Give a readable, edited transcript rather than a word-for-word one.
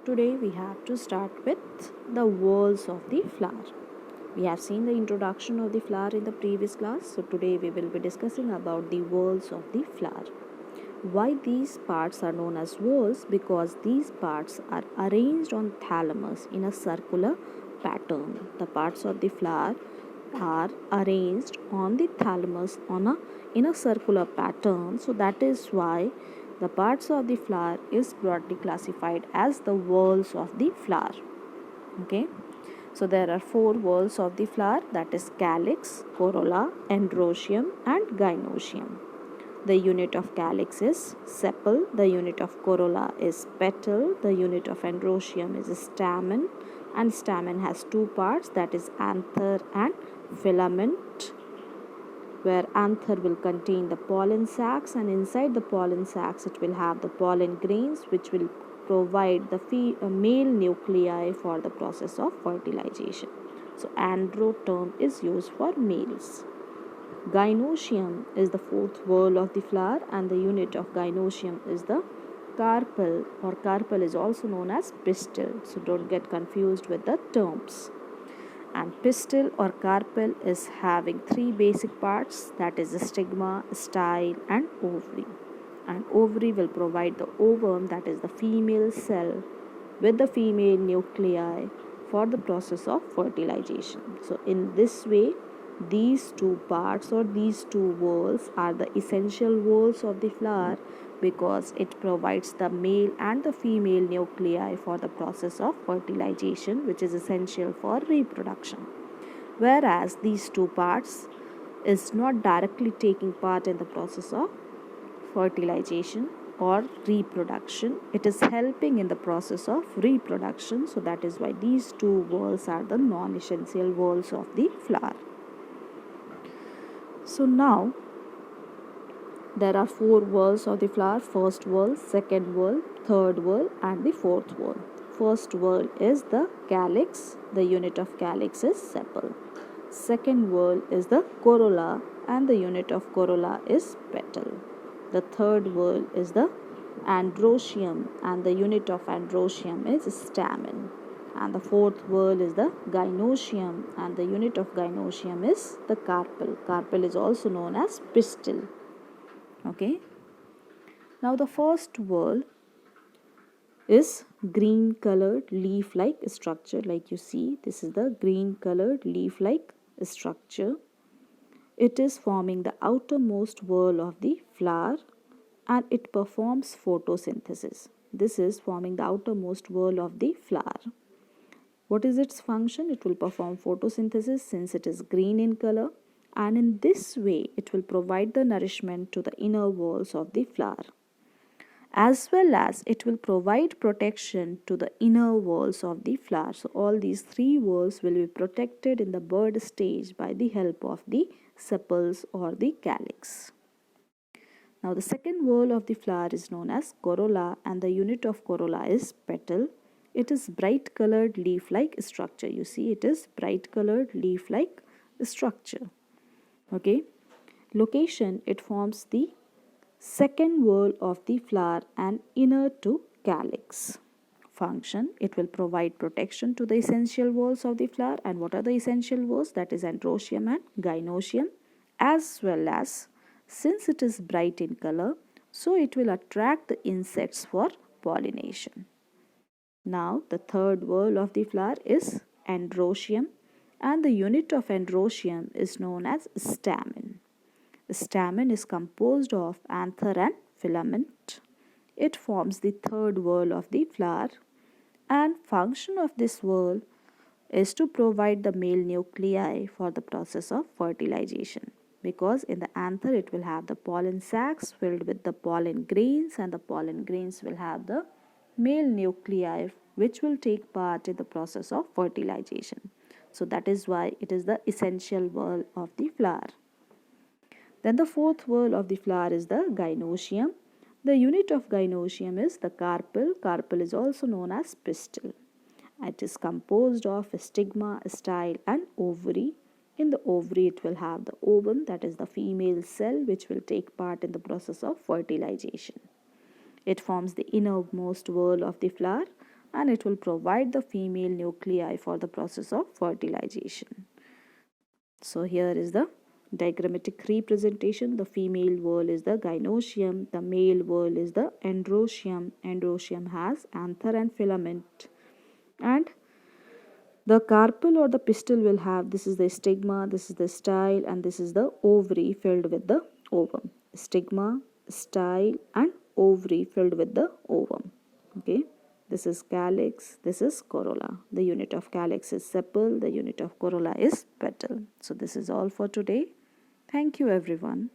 Today we have to start with the whorls of the flower. We have seen the introduction of the flower in the previous class. So today we will be discussing about the whorls of the flower. Why these parts are known as whorls? Because these parts are arranged on thalamus in a circular pattern. The parts of the flower are arranged on the thalamus in a circular pattern. So that is why the parts of the flower is broadly classified as the whorls of the flower. Okay. So there are four whorls of the flower, that is calyx, corolla, androecium and gynoecium. The unit of calyx is sepal, the unit of corolla is petal, the unit of androecium is stamen, and stamen has two parts, that is anther and filament, where anther will contain the pollen sacs, and inside the pollen sacs it will have the pollen grains which will provide the male nuclei for the process of fertilization. So andro term is used for males. Gynoecium is the fourth whorl of the flower, and the unit of gynoecium is the carpel, or carpel is also known as pistil. So don't get confused with the terms. And pistil or carpel is having three basic parts, that is the stigma, style and ovary. And ovary will provide the ovum, that is the female cell, with the female nuclei for the process of fertilization. So in this way, these two parts or these two whorls are the essential whorls of the flower, because it provides the male and the female nuclei for the process of fertilization, which is essential for reproduction. Whereas these two parts is not directly taking part in the process of fertilization or reproduction, it is helping in the process of reproduction. So that is why these two whorls are the non-essential whorls of the flower. So now there are four whorls of the flower: first whorl, second whorl, third whorl and the fourth whorl. First whorl is the calyx, the unit of calyx is sepal. Second whorl is the corolla, and the unit of corolla is petal. The third whorl is the androecium, and the unit of androecium is stamen. And the fourth whorl is the gynoecium, and the unit of gynoecium is the carpel. Carpel is also known as pistil. Okay. Now the first whorl is green colored leaf like structure. Like you see, this is the green colored leaf like structure. It is forming the outermost whorl of the flower, and it performs photosynthesis. This is forming the outermost whorl of the flower. What is its function? It will perform photosynthesis since it is green in color, and in this way it will provide the nourishment to the inner whorls of the flower, as well as it will provide protection to the inner whorls of the flower. So all these three whorls will be protected in the bud stage by the help of the sepals or the calyx. Now the second whorl of the flower is known as corolla, and the unit of corolla is petal. It is bright colored leaf like structure. You see, it is bright colored leaf like structure. Okay. Location, it forms the second whorl of the flower and inner to calyx. Function, it will provide protection to the essential whorls of the flower. And what are the essential whorls? That is androecium and gynoecium, as well as, since it is bright in color, so it will attract the insects for pollination. Now the third whorl of the flower is androecium, and the unit of androecium is known as stamen. The stamen is composed of anther and filament. It forms the third whorl of the flower, and function of this whorl is to provide the male nuclei for the process of fertilization, because in the anther it will have the pollen sacs filled with the pollen grains, and the pollen grains will have the male nuclei which will take part in the process of fertilization. So that is why it is the essential whorl of the flower. Then the fourth whorl of the flower is the gynoecium. The unit of gynoecium is the carpel. Carpel is also known as pistil. It is composed of stigma, style and ovary. In the ovary it will have the ovum, that is the female cell, which will take part in the process of fertilization. It forms the innermost whorl of the flower, and it will provide the female nuclei for the process of fertilization. So here is the diagrammatic representation. The female whorl is the gynoecium, the male whorl is the androecium. Androecium has anther and filament, and the carpel or the pistil will have, this is the stigma, this is the style, and this is the ovary filled with the ovum. Stigma, style, and ovary filled with the ovum. Okay, this is calyx, this is corolla. The unit of calyx is sepal, the unit of corolla is petal. So this is all for today. Thank you everyone.